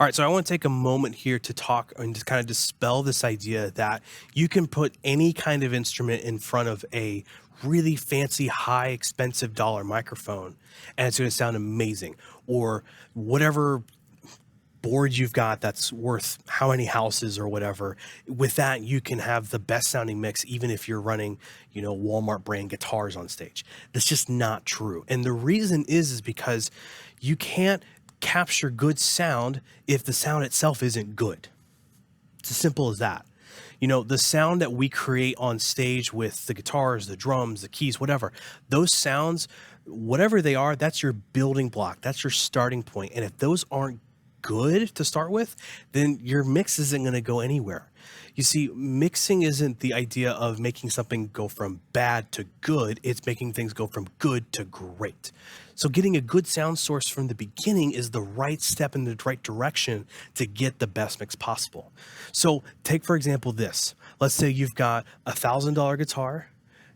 All right, so I want to take a moment here to talk and to kind of dispel this idea that you can put any kind of instrument in front of a really fancy, high, expensive dollar microphone and it's going to sound amazing. Or whatever board you've got that's worth how many houses or whatever. With that, you can have the best sounding mix, even if you're running, Walmart brand guitars on stage. That's just not true. And the reason is because you can't capture good sound if the sound itself isn't good. It's as simple as that. The sound that we create on stage with the guitars, the drums, the keys, whatever, those sounds, whatever they are, that's your building block. That's your starting point. And if those aren't good to start with, then your mix isn't going to go anywhere. You see, mixing isn't the idea of making something go from bad to good. It's making things go from good to great. So getting a good sound source from the beginning is the right step in the right direction to get the best mix possible. So take, for example, this. Let's say you've got $1,000 guitar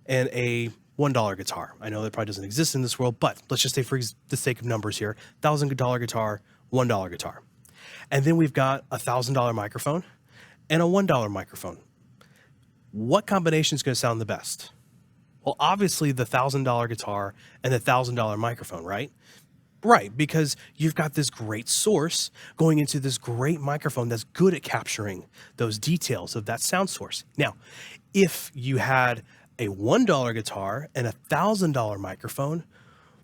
and a $1 guitar. I know that probably doesn't exist in this world, but let's just say for the sake of numbers here, $1,000 guitar, $1 guitar. And then we've got a $1,000 microphone and a $1 microphone. What combination is going to sound the best? Well, obviously the $1,000 guitar and the $1,000 microphone, right? Right, because you've got this great source going into this great microphone that's good at capturing those details of that sound source. Now, if you had a $1 guitar and a $1,000 microphone,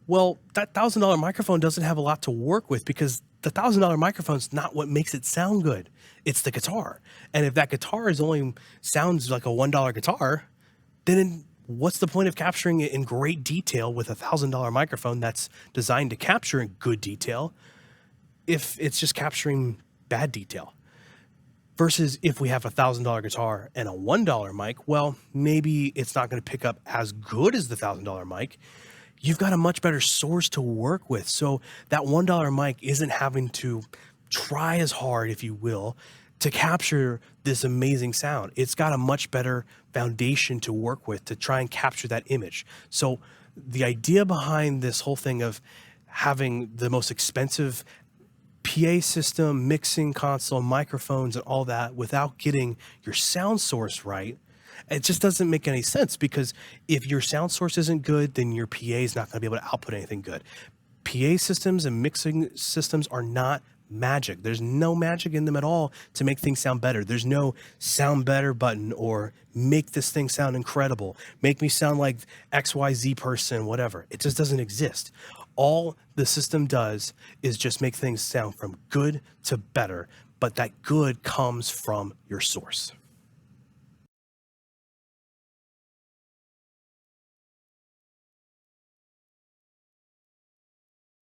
well, that $1,000 microphone doesn't have a lot to work with because the $1,000 microphone is not what makes it sound good. It's the guitar. And if that guitar sounds like a $1 guitar, then what's the point of capturing it in great detail with a $1,000 microphone that's designed to capture in good detail if it's just capturing bad detail? Versus if we have a $1,000 guitar and a $1 mic, well, maybe it's not going to pick up as good as the $1,000 mic. You've got a much better source to work with. So that $1 mic isn't having to try as hard, if you will, to capture this amazing sound. It's got a much better foundation to work with to try and capture that image. So the idea behind this whole thing of having the most expensive PA system, mixing console, microphones, and all that without getting your sound source right, it just doesn't make any sense, because if your sound source isn't good, then your PA is not going to be able to output anything good. PA systems and mixing systems are not magic. There's no magic in them at all to make things sound better. There's no sound better button or make this thing sound incredible, make me sound like XYZ person, whatever. It just doesn't exist. All the system does is just make things sound from good to better, but that good comes from your source.